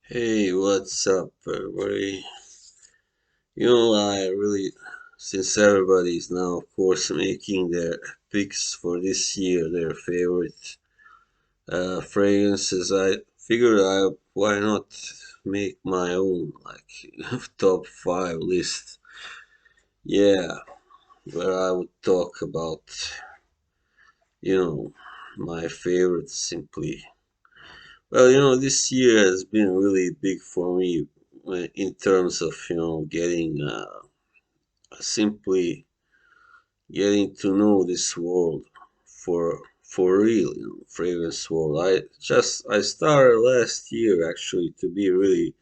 Hey, what's up, everybody? I really, since everybody's now, of course, making their picks for this year, their favorite fragrances, I figured why not make my own, like, top five list. Yeah, where I would talk about, you know, my favorites simply. Well, this year has been really big for me in terms of, getting simply getting to know this world for real, fragrance world. I started last year actually to be really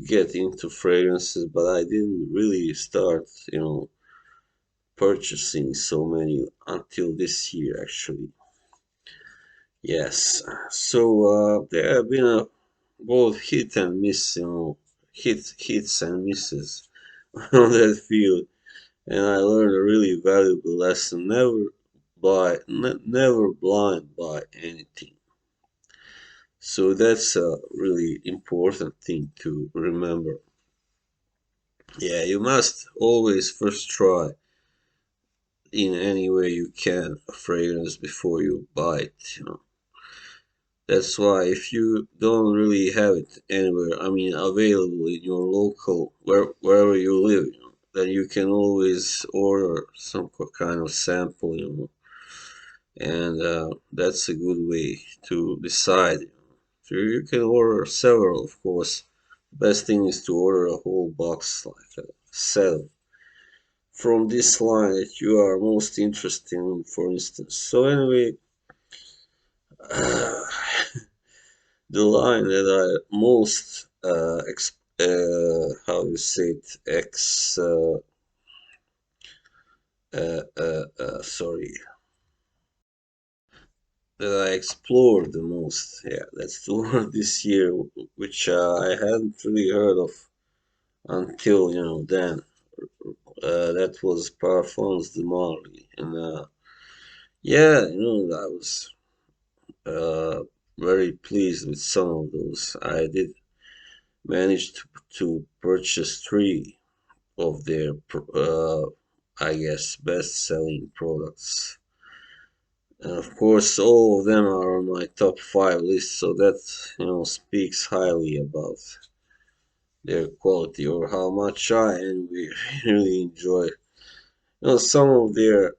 get into fragrances, but I didn't really start, purchasing so many until this year actually. Yes. So there have been both hit and miss, hits and misses on that field, and I learned a really valuable lesson: never blind buy anything. So that's a really important thing to remember. Yeah, you must always first try in any way you can a fragrance before you buy it. That's why if you don't really have it anywhere, I mean available in your local wherever you live, then you can always order some kind of sample, and that's a good way to decide. So you can order several, of course. Best thing is to order a whole box, like a set from this line that you are most interested in, for instance. So anyway, the line that I most how do you say it, sorry, that I explored the most. Yeah, that's the word this year, which I hadn't really heard of until then. That was Parfums de Marly, and yeah, I was uh, very pleased with some of those. I did manage to purchase three of their, I guess, best-selling products. And of course, all of them are on my top five list, so that speaks highly about their quality or how much I and we really enjoy. Some of their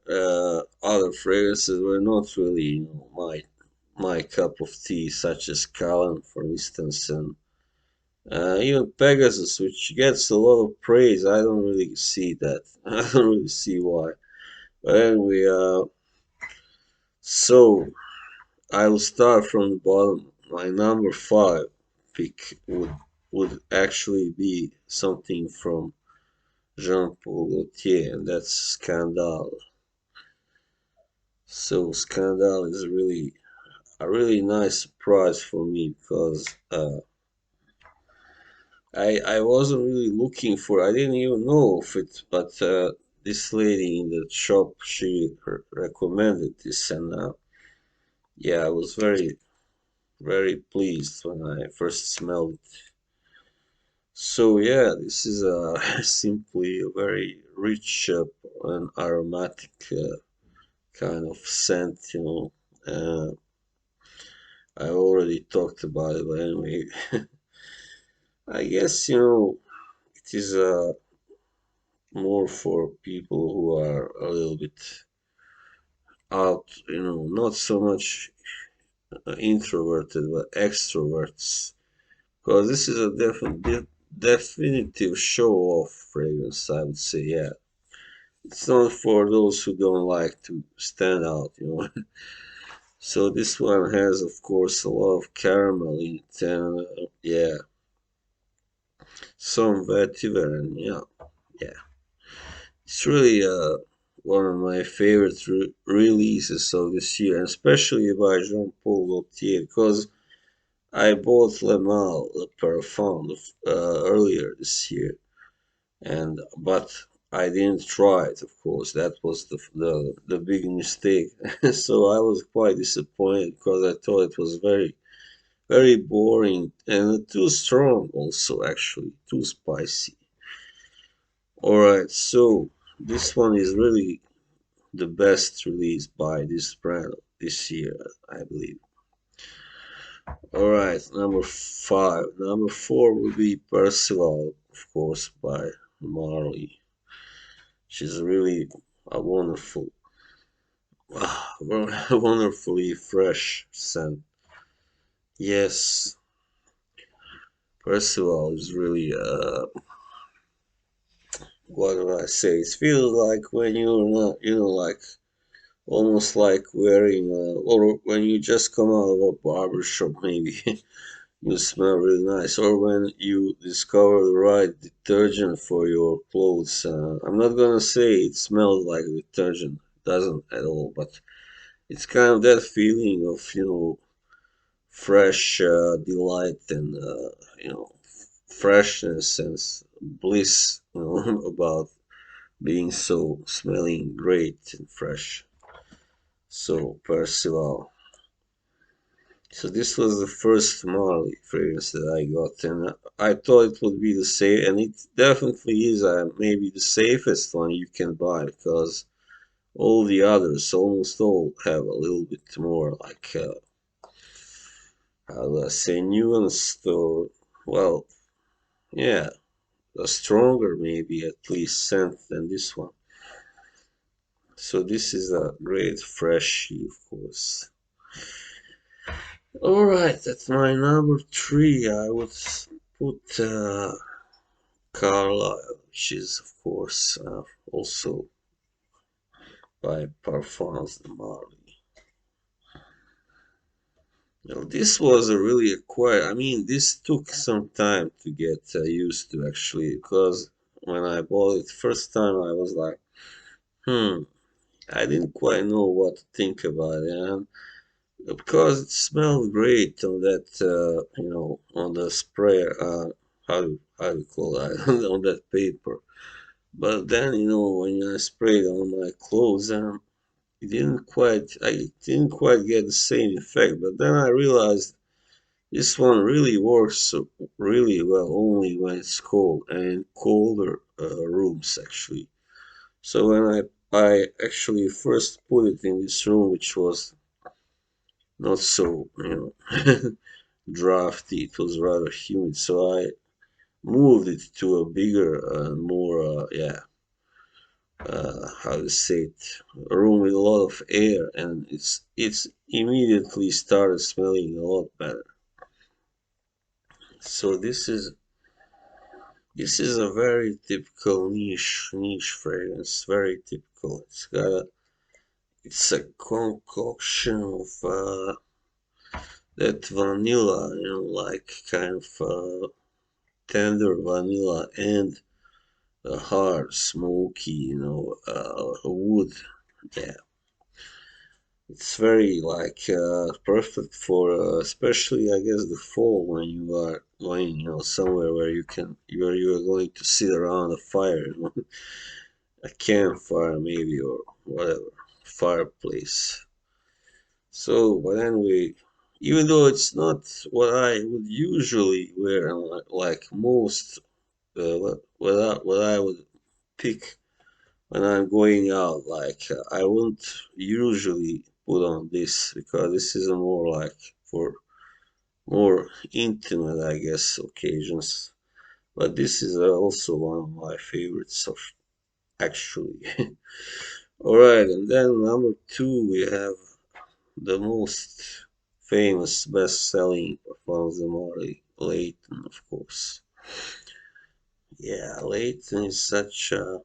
other fragrances were not really, my cup of tea, such as Callan, for instance, and even Pegasus, which gets a lot of praise. I don't really see that. I don't really see why. But anyway, so I will start from the bottom. My number five pick would actually be something from Jean Paul Gaultier, and that's Scandale. So Scandal is really a really nice surprise for me because I wasn't really looking for. I didn't even know of it, but this lady in the shop she recommended this, and yeah, I was very pleased when I first smelled it. So yeah, this is simply a very rich and aromatic kind of scent. I already talked about it, but anyway, I guess it is more for people who are a little bit out, not so much introverted but extroverts, because this is a definitive show off fragrance, I would say. Yeah, it's not for those who don't like to stand out. So this one has, of course, a lot of caramel in it, and yeah, some vetiver, and yeah. It's really one of my favorite releases of this year, and especially by Jean Paul Gaultier, because I bought Le Mal Le Parfum earlier this year, and but I didn't try it. Of course, that was the big mistake. So I was quite disappointed because I thought it was very very boring and too strong also actually, too spicy. Alright, so this one is really the best release by this brand this year, I believe. Alright, number 5. Number 4 will be Percival, of course, by Marley. She's really a wonderful, wonderfully fresh scent. Yes, Percival is really, what do I say? It feels like when you're not, like almost like wearing, or when you just come out of a barber shop, maybe. You smell really nice, or when you discover the right detergent for your clothes. I'm not gonna say it smells like detergent, it doesn't at all, but it's kind of that feeling of fresh delight and freshness and bliss, about being so smelling great and fresh. So Percival. So this was the first Marley fragrance that I got, and I thought it would be the safe, and it definitely is. Maybe the safest one you can buy because all the others, almost all, have a little bit more like how do I say, nuanced or well, yeah, a stronger maybe at least scent than this one. So this is a great freshie, of course. All right, that's my number 3. I would put Carlisle, which is of course also by Parfums de Marly. Now, this was a really acquired. I mean, this took some time to get used to actually, because when I bought it first time, I was like, hmm, I didn't quite know what to think about it, and because it smelled great on that, on the spray. How do you call that? On that paper. But then, when I sprayed on my clothes, I didn't quite get the same effect. But then I realized this one really works really well only when it's cold and in colder rooms actually. So when I actually first put it in this room, which was not so drafty, it was rather humid. So I moved it to a bigger, more how to say it, a room with a lot of air, and it's immediately started smelling a lot better. So this is a very typical niche fragrance, very typical. It's a concoction of that vanilla, like kind of tender vanilla and a hard, smoky, wood. Yeah, it's very like perfect for, especially I guess the fall when you are going, somewhere where you are going to sit around a fire, a campfire maybe or whatever, fireplace. So, but anyway, even though it's not what I would usually wear, and like most, what I would pick when I'm going out, like I wouldn't usually put on this because this is a more like for more intimate, I guess, occasions. But this is also one of my favorites of actually. All right, and then number 2 we have the most famous, best-selling Alfonso Mori, Leighton, of course. Yeah, Leighton is such a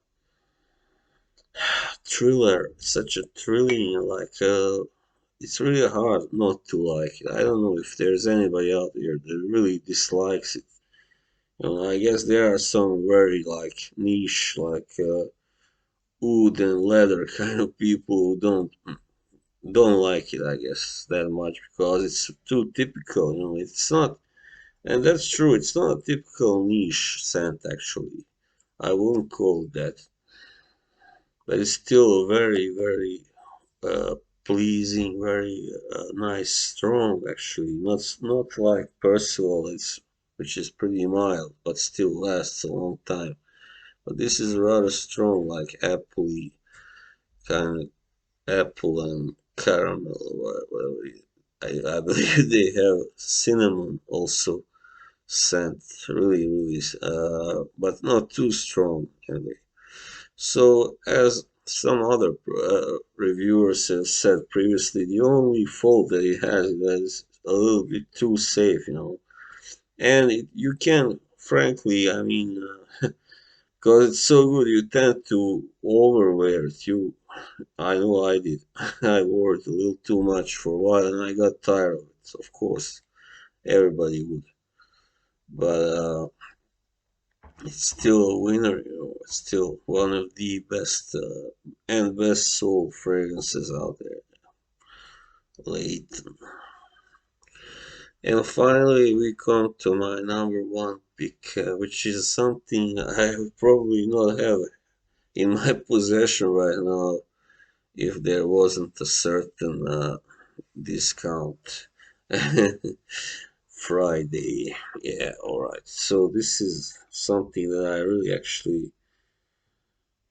thriller, such a thrilling, like, it's really hard not to like it. I don't know if there's anybody out there that really dislikes it. I guess there are some very, like, niche, like, wood and leather kind of people who don't like it, I guess, that much because it's too typical, it's not. And that's true, it's not a typical niche scent actually. I wouldn't call it that. But it's still a very, very pleasing, very nice, strong actually. Not like Percival, which is pretty mild, but still lasts a long time. But this is rather strong, like appley, kind of apple and caramel, or whatever. I believe they have cinnamon also scent, really, but not too strong. Anyway. So, as some other reviewers have said previously, the only fault that it has is that it's a little bit too safe, and you can, frankly, I mean, because it's so good, you tend to overwear it. I know I did. I wore it a little too much for a while, and I got tired of it. Of course, everybody would, but it's still a winner. It's still one of the best and best sold fragrances out there. Late. And finally, we come to my number one pick, which is something I would probably not have in my possession right now if there wasn't a certain discount. Friday. Yeah, alright. So this is something that I really actually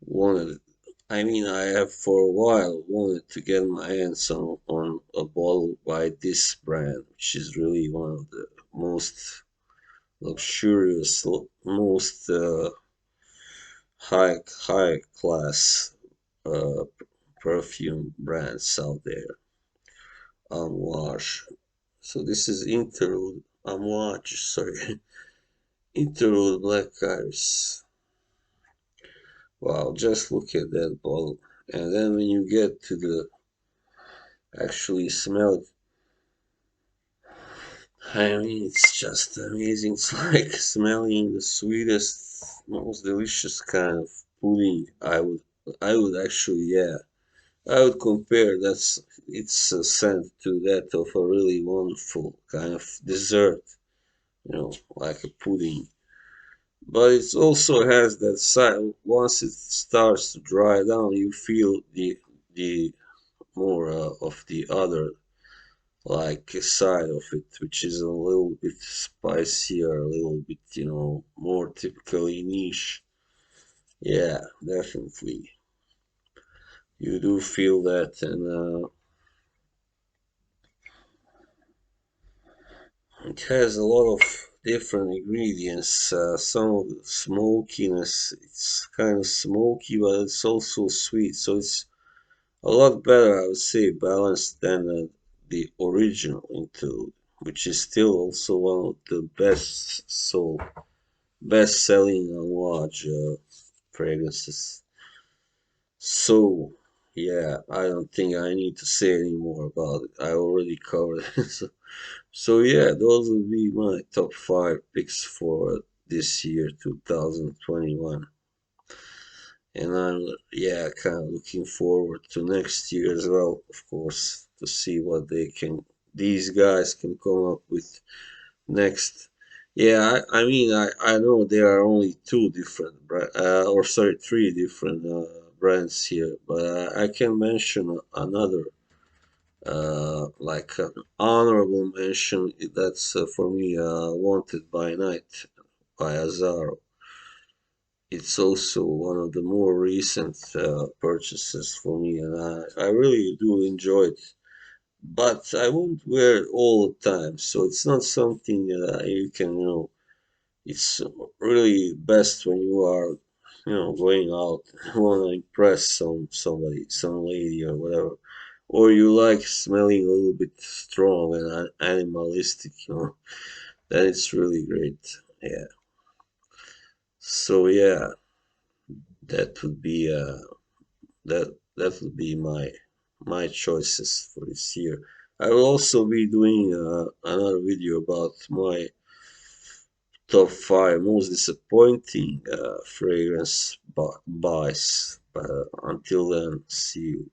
wanted. I mean, I have for a while wanted to get my hands on a bottle by this brand, which is really one of the most luxurious, most high class uh, perfume brands out there. Amouage. So this is Interlude. Amouage, sorry. Interlude Black Iris. Wow, just look at that bottle. And then when you get to the actually smell it, I mean, it's just amazing. It's like smelling the sweetest, most delicious kind of pudding. I would actually, yeah, I would compare its scent to that of a really wonderful kind of dessert, like a pudding. But it also has that side. Once it starts to dry down, you feel the more of the other like side of it, which is a little bit spicier, a little bit, more typically niche. Yeah, definitely. You do feel that, and it has a lot of different ingredients. Some of the smokiness, it's kind of smoky, but it's also sweet. So it's a lot better, I would say, balanced than the original Interlude, which is still also one of the best-selling watch fragrances. So, yeah, I don't think I need to say any more about it. I already covered it. So yeah, those would be my top five picks for this year, 2021. And I'm, yeah, kind of looking forward to next year as well, of course, to see what these guys can come up with next. Yeah, I mean, I know there are only or sorry, three different brands here, but I can mention another, like an honorable mention. That's for me, Wanted by Night by Azaro. It's also one of the more recent purchases for me, and I really do enjoy it. But I won't wear it all the time, so it's not something you can, it's really best when you are, going out, want to impress somebody, some lady or whatever, or you like smelling a little bit strong and animalistic, then it's really great. Yeah. So yeah, that would be that would be my choices for this year. I will also be doing another video about my top five most disappointing fragrance buys. Until then, see you.